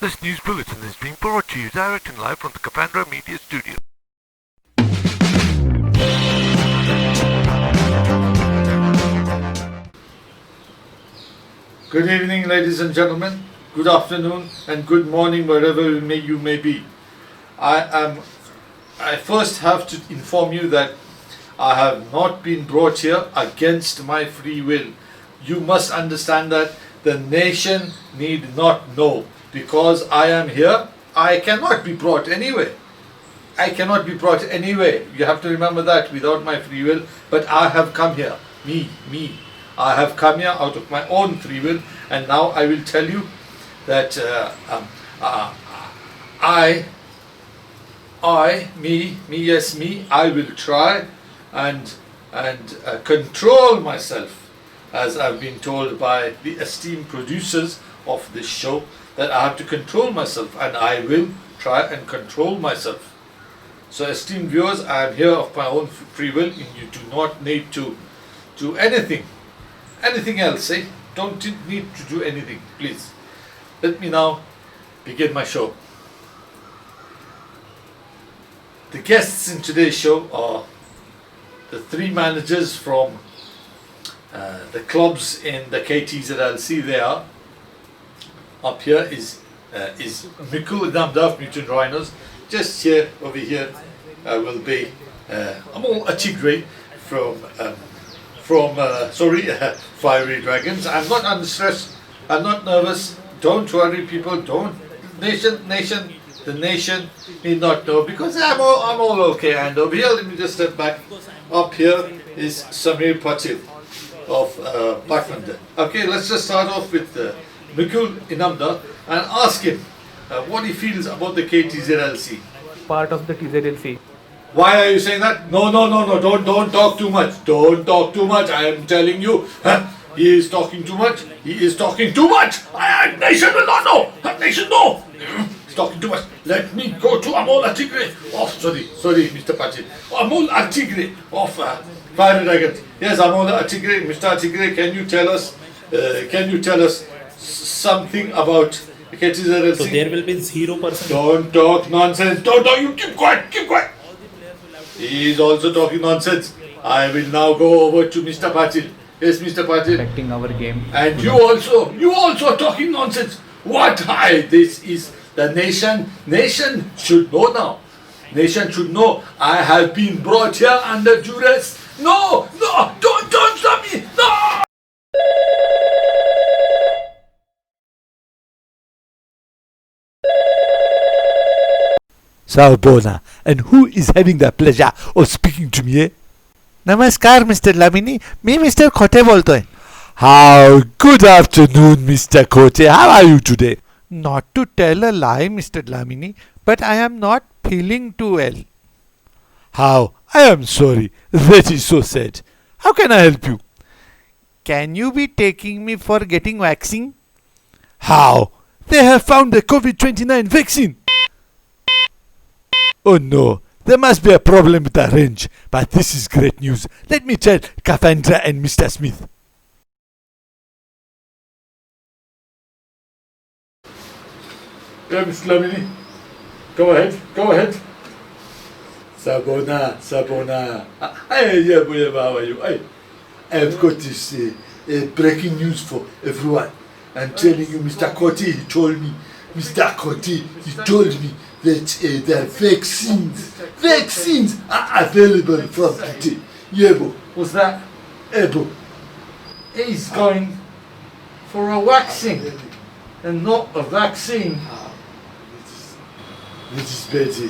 This news bulletin is being brought to you direct and live from the Cassandra Media Studio. Good evening, ladies and gentlemen. Good afternoon and good morning, wherever you may be. I first have to inform you that I have not been brought here against my free will. You must understand that the nation need not know. Because I am here, I cannot be brought anywhere. I cannot be brought anywhere. You have to remember that, without my free will. But I have come here. Me. I have come here out of my own free will. And now I will tell you that I will try and control myself, as I've been told by the esteemed producers of this show, that I have to control myself, and I will try and control myself. So, esteemed viewers, I am here of my own free will, and you do not need to do anything else. Don't need to do anything, please. Let me now begin my show. The guests in today's show are the three managers from the clubs in the KTZLC. They are. Up here is Mikul Damdaf Mutant Rhinos. Just here, over here, will be Amol Atigre from Fiery Dragons. I'm not under stress. I'm not nervous. Don't worry, people. Don't. The nation need not know, because I'm all okay. And over here, let me just step back. Up here is Samir Patil of Patmanda. Okay, let's just start off with Mikul Inamda and ask him what he feels about the KTZLC. Part of the TZLC. Why are you saying that? No. Don't talk too much. Don't talk too much. I am telling you. He is talking too much. Nation will not know. Nation know. He's talking too much. Let me go to Amol Atigre. Oh, sorry, Mr. Patil. Amol Atigre of Fire Dragons. Yes, Amol Atigre. Mr. Atigre, can you tell us something about KTZLC? So there will be 0%. Don't talk nonsense. Don't talk. You keep quiet. He is also talking nonsense. I will now go over to Mr. Patil. Yes, Mr. Patil. Affecting our game. And you also talking nonsense. What? This is the nation. Nation should know now. Nation should know I have been brought here under duress. No, don't stop me. No. Sabona, and who is having the pleasure of speaking to me? Namaskar, Mr. Lamini. Me, Mr. Khote bolto hai. How good afternoon, Mr. Khote. How are you today? Not to tell a lie, Mr. Lamini, but I am not feeling too well. How? I am sorry. That is so sad. How can I help you? Can you be taking me for getting vaccine? How? They have found the COVID-29 vaccine. Oh no, there must be a problem with the range, but this is great news. Let me tell Cassandra and Mr. Smith. Yeah, Mr. Lamini. Go ahead. Sabona. Hey, how are you? I've got this breaking news for everyone. I'm telling you, Mr. Koti, he told me that the vaccines are available from today. Yebo, what's that? Ebo. He's going for a vaccine and not a vaccine. This is Betty.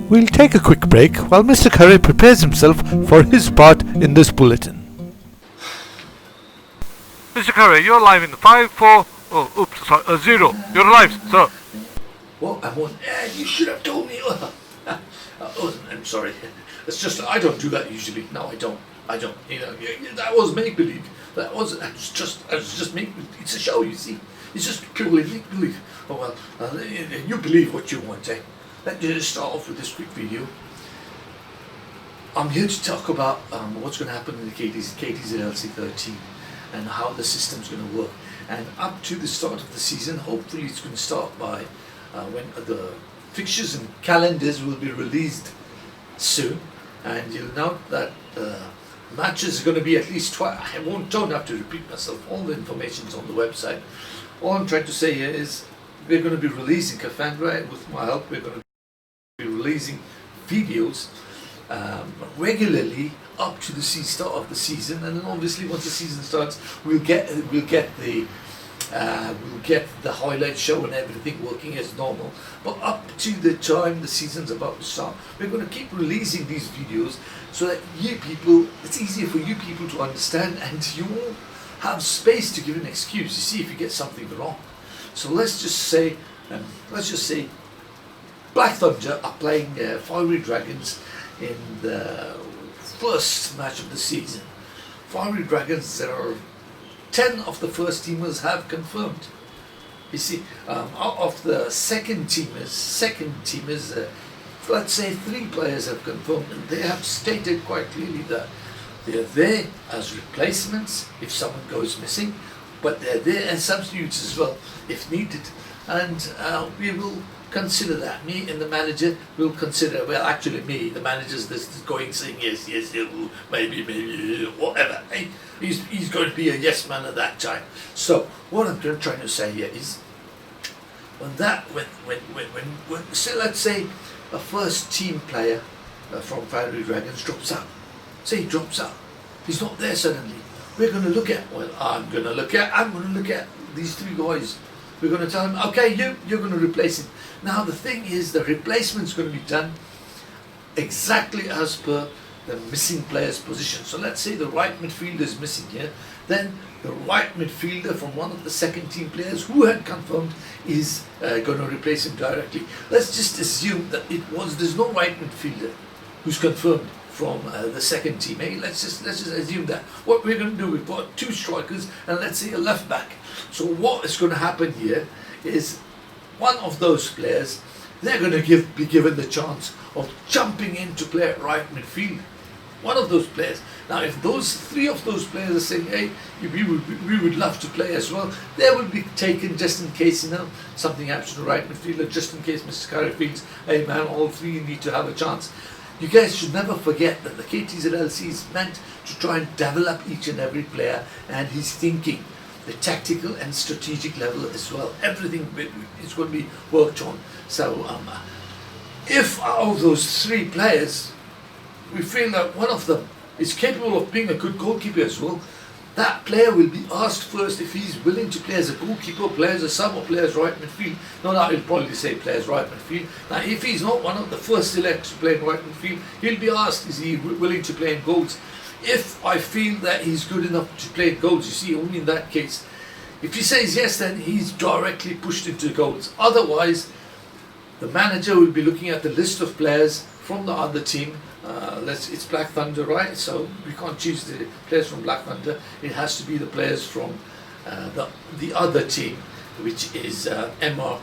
We'll take a quick break while Mr. Curry prepares himself for his part in this bulletin. Mr. Curry, you're live in 5, 4, 0. You're live, sir. Well, I'm on air. You should have told me. I'm sorry. It's just I don't do that usually. No, I don't. You know, that was make believe. I was just make. It's a show, you see. It's just purely make believe. Oh well, you believe what you want, eh? Let me just start off with this quick video. I'm here to talk about what's going to happen in the KTZLC13 and how the system's going to work. and up to the start of the season, hopefully it's going to start by when the fixtures and calendars will be released soon, and you'll note that matches are going to be at least twice. Don't have to repeat myself. All the information is on the website. All I'm trying to say here is we're going to be releasing Kafandra with my help. We're going to be releasing videos regularly up to the start of the season, and then obviously once the season starts, we'll get the highlight show and everything working as normal. But up to the time the season's about to start, we're going to keep releasing these videos so that you people, it's easier for you people to understand, and you won't have space to give an excuse. You see, if you get something wrong. So let's just say Black Thunder are playing Fiery Dragons in the first match of the season. Fiery Dragons, there are 10 of the first teamers have confirmed. You see, out of the second teamers, let's say 3 players have confirmed, and they have stated quite clearly that they're there as replacements if someone goes missing, but they're there as substitutes as well if needed. And we will consider that. Me and the manager will consider, well, actually me, the manager's this going saying yes, maybe, whatever. He's going to be a yes man at that time. So what I'm trying to say here is, when so let's say a first team player from Fiery Dragons drops out. Say he drops out. He's not there suddenly. We're going to look at, I'm going to look at these 3 guys. We're going to tell him, okay, you're going to replace him. Now the thing is, the replacement's going to be done exactly as per the missing player's position. So let's say the right midfielder is missing here, then the right midfielder from one of the second team players who had confirmed is going to replace him directly. Let's just assume that there's no right midfielder who's confirmed from the second team. Let's just assume that. What we're going to do, we've got 2 strikers and let's say a left back. So what is going to happen here is one of those players, they're going to be given the chance of jumping in to play at right midfield. One of those players. Now if those 3 of those players are saying, hey, we would love to play as well, they will be taken just in case, something happens to the right midfielder, just in case Mr. Curry feels, hey man, all 3 need to have a chance. You guys should never forget that the KTZLC is meant to try and develop each and every player and his thinking, the tactical and strategic level as well. Everything is going to be worked on. So if out of those 3 players, we feel that one of them is capable of being a good goalkeeper as well, that player will be asked first if he's willing to play as a goalkeeper, play as a sub, or play as right midfield. No, he'll probably say play as right midfield. Now, if he's not one of the first select to play in right midfield, he'll be asked, is he willing to play in goals? If I feel that he's good enough to play in goals, you see, only in that case. If he says yes, then he's directly pushed into goals. Otherwise, the manager will be looking at the list of players from the other team. It's Black Thunder, right? So we can't choose the players from Black Thunder. It has to be the players from the other team, which is MR.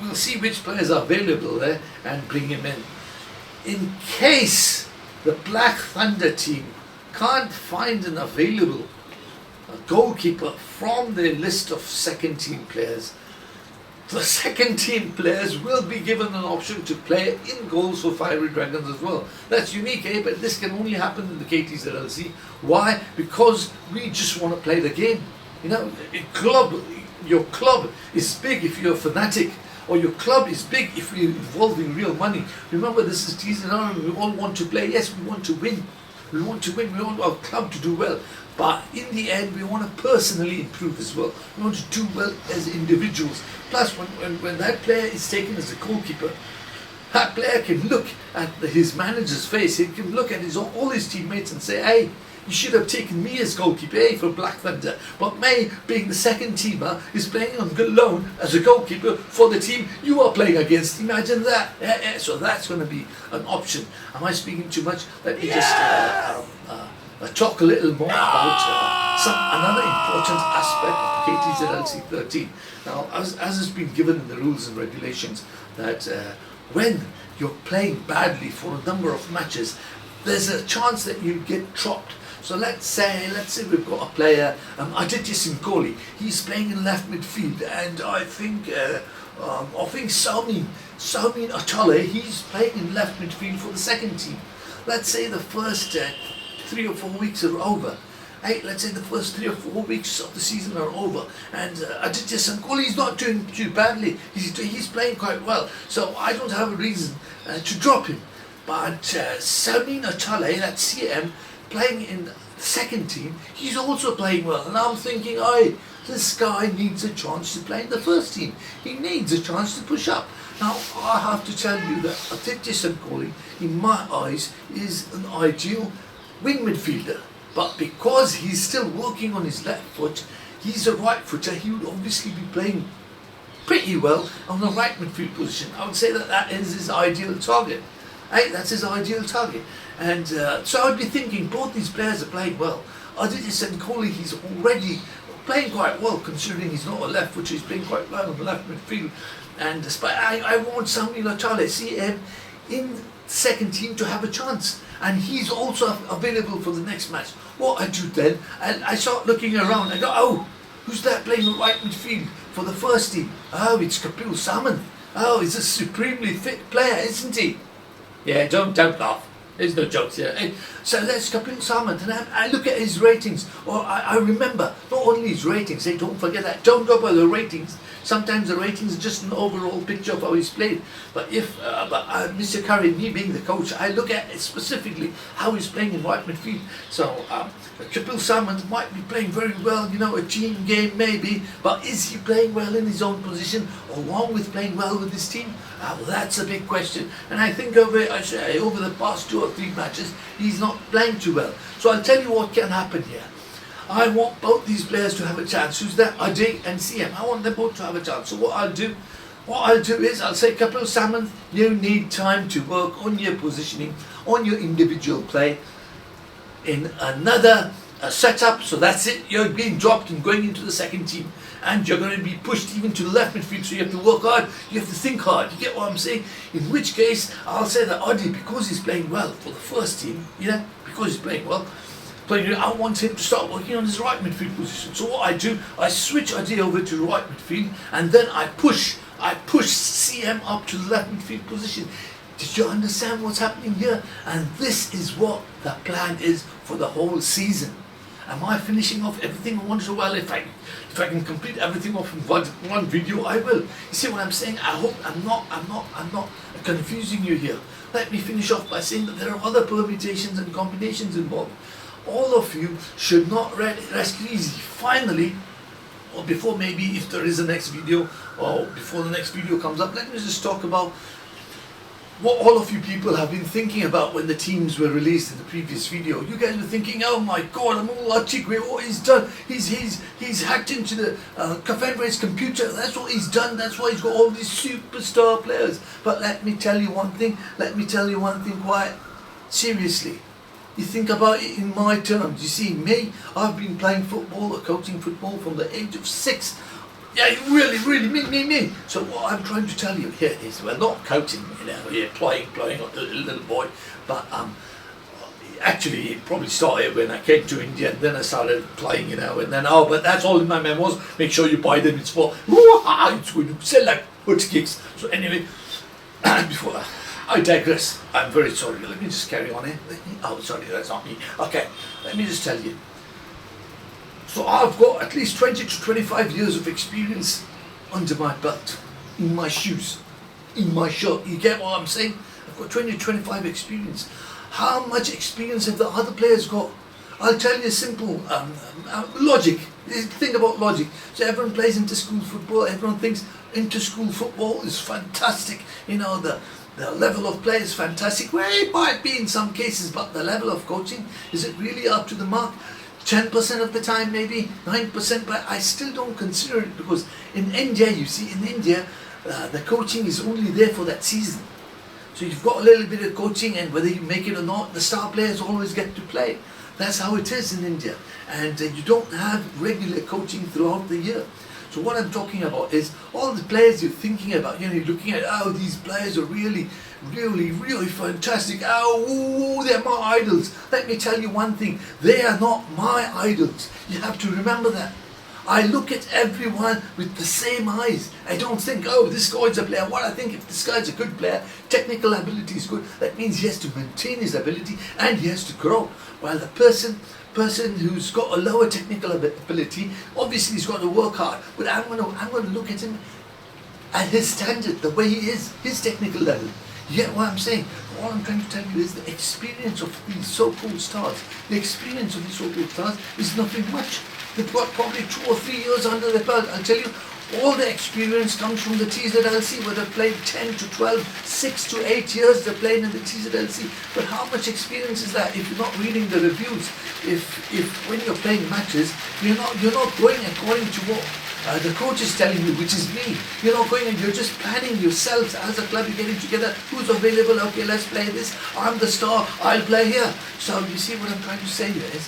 We'll see which players are available there and bring him in. In case the Black Thunder team can't find an available goalkeeper from the list of second team players, the second team players will be given an option to play in goals for Fiery Dragons as well. That's unique, but this can only happen in the KTZLC. Why? Because we just want to play the game. Your club is big if you're a fanatic, or your club is big if you're involving real money. Remember, this is TZR, we all want to play. Yes, we want to win. We want to win. We want our club to do well. But in the end, we want to personally improve as well. We want to do well as individuals. Plus, when that player is taken as a goalkeeper, that player can look at his manager's face. He can look at all his teammates and say, hey, you should have taken me as goalkeeper, for Black Thunder. But May, being the second teamer, is playing on loan as a goalkeeper for the team you are playing against. Imagine that. So that's going to be an option. Am I speaking too much? Let me just talk a little more about another important aspect of KTZLC13. Now, as has been given in the rules and regulations, that when you're playing badly for a number of matches, there's a chance that you get dropped. So let's say we've got a player, Aditya Kohli. He's playing in left midfield, and I think Saumin Achale, he's playing in left midfield for the second team. Let's say the first 3 or 4 weeks are over. Hey, let's say the first 3 or 4 weeks of the season are over, and Aditya Kohli is not doing too badly. He's playing quite well, so I don't have a reason to drop him. But Saumin Achale, that CM, playing in the second team, he's also playing well, and I'm thinking, this guy needs a chance to play in the first team. He needs a chance to push up. Now, I have to tell you that Aditya Kohli, in my eyes, is an ideal wing midfielder. But because he's still working on his left foot, he's a right footer, he would obviously be playing pretty well on the right midfield position. I would say that is his ideal target. Hey, that's his ideal target. And so I would be thinking both these players are playing well. Aditya Kohli, he's already playing quite well considering he's not a left footer, he's playing quite well on the left midfield. And I want Saumin Achale, CM, in second team to have a chance, and he's also available for the next match. What I do then, and I start looking around, I go, who's that playing right midfield for the first team? Oh, it's Kapil Samant. Oh, he's a supremely fit player, isn't he? Yeah, don't laugh. There's no jokes here. So that's Kapil Samant, and I look at his ratings, or I remember not only his ratings. Hey, don't forget that. Don't go by the ratings. Sometimes the ratings are just an overall picture of how he's played. But if Mr. Curry, me being the coach, I look at specifically how he's playing in right midfield. So Kapil Samant might be playing very well, a team game maybe, but is he playing well in his own position along with playing well with his team? Well, that's a big question. And I think over the past 2 or 3 matches, he's not playing too well. So I'll tell you what can happen here. I want both these players to have a chance. Who's that? Ajay and CM. I want them both to have a chance. So what I'll do is I'll say, Kapil Samant, you need time to work on your positioning, on your individual play in another setup. So that's it. You're being dropped and going into the second team, and you're going to be pushed even to the left midfield. So you have to work hard. You have to think hard. You get what I'm saying? In which case, I'll say that Adi, because he's playing well for the first team, because he's playing well, I want him to start working on his right midfield position. So what I do, I switch Adi over to right midfield, and then I push CM up to the left midfield position. Did you understand what's happening here? And this is what the plan is for the whole season. Am I finishing off everything once in a while? If I can complete everything off in one video, I will. You see what I'm saying? I hope I'm not confusing you here. Let me finish off by saying that there are other permutations and combinations involved. All of you should not rest easy. Finally, or before maybe if there is a next video, or before the next video comes up, let me just talk about what all of you people have been thinking about when the teams were released in the previous video. You guys were thinking, oh my god, Amul Achikwe, what he's done, he's hacked into the Kafendra's computer, that's what he's done, that's why he's got all these superstar players. But let me tell you one thing quite seriously. You think about it in my terms. You see, me, I've been playing football or coaching football from the age of 6. Yeah, really, me. So what I'm trying to tell you here is, we're not coaching, playing like a little boy, but actually it probably started when I came to India, and then I started playing, and then, but that's all in my memoirs. Make sure you buy them, it's for, it's going to sell like hood kicks. So anyway, before I digress, I'm very sorry, let me just carry on here. Sorry, that's not me. Okay, let me just tell you. So I've got at least 20 to 25 years of experience under my belt, in my shoes, in my shirt. You get what I'm saying? I've got 20 to 25 experience. How much experience have the other players got? I'll tell you a simple logic. Think about logic. So everyone plays inter-school football. Everyone thinks inter-school football is fantastic. The level of play is fantastic. Well, it might be in some cases, but the level of coaching, is it really up to the mark? 10% of the time, maybe 9%, but I still don't consider it, because in India, the coaching is only there for that season. So you've got a little bit of coaching, and whether you make it or not, the star players always get to play. That's how it is in India. And you don't have regular coaching throughout the year. So what I'm talking about is all the players you're thinking about. You're looking at, oh, these players are really fantastic. Oh, they're my idols. Let me tell you one thing. They are not my idols. You have to remember that. I look at everyone with the same eyes. I don't think, oh, this guy's a player. What I think, if this guy's a good player, technical ability is good, that means he has to maintain his ability and he has to grow. While the person who's got a lower technical ability, obviously he's got to work hard. But I'm gonna look at him at his standard, the way he is, his technical level. You get what I'm saying? All I'm trying to tell you is the experience of these so-called stars. The experience of these so-called stars is nothing much. They've got probably 2 or 3 years under their belt. I'll tell you, all the experience comes from the TZLC, where they've played 10 to 12, 6 to 8 years they're playing in the TZLC. But how much experience is that if you're not reading the reviews? If when you're playing matches, you're not going according to what the coach is telling you, which is me. You're not going and you're just planning yourselves as a club. You're getting together. Who's available? Okay, let's play this. I'm the star. I'll play here. So you see what I'm trying to say here is,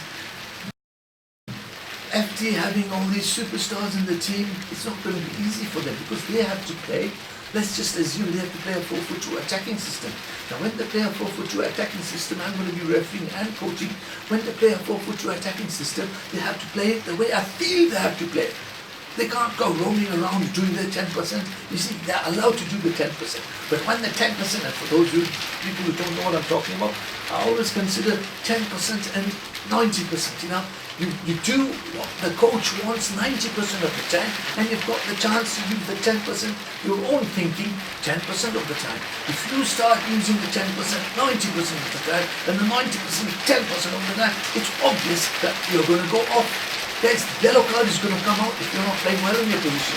FT having all these superstars in the team, it's not going to be easy for them because they have to play. Let's just assume they have to play a 4-4-2 attacking system. Now when they play a 4-4-2 attacking system, I'm going to be refereeing and coaching. When they play a 4-4-2 attacking system, they have to play it the way I feel they have to play it. They can't go roaming around doing their 10%. You see, they're allowed to do the 10%. But when the 10%, and for those people who don't know what I'm talking about, I always consider 10% and 90%, you know. You do what the coach wants 90% of the time, and you've got the chance to use the 10%, your own thinking, 10% of the time. If you start using the 10%, 90% of the time, and the 90%, 10% of the time, it's obvious that you're going to go off. Yes, the yellow card is going to come out if you're not playing well in your position.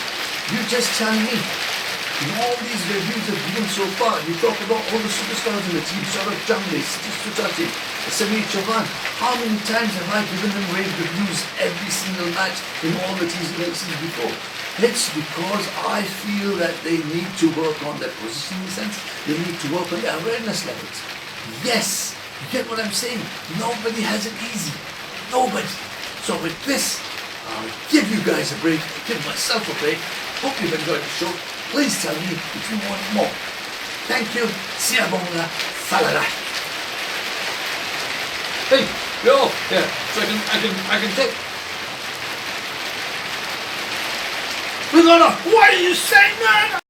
You just tell me, in all these reviews I've given so far, you talk about all the superstars in the team, Saurabh Chamble, Sutati, Samir Chauhan. How many times have I given them rave reviews every single match in all the TZLCs before? It's because I feel that they need to work on their positioning sense, they need to work on their awareness levels. Yes, you get what I'm saying? Nobody has it easy. Nobody. So with this, I'll give you guys a break, give myself a break. Hope you've enjoyed the show. Please tell me if you want more. Thank you. Siabonga Falada. Hey, you're off. Yeah, so I can take. We're gonna. What are you saying, man?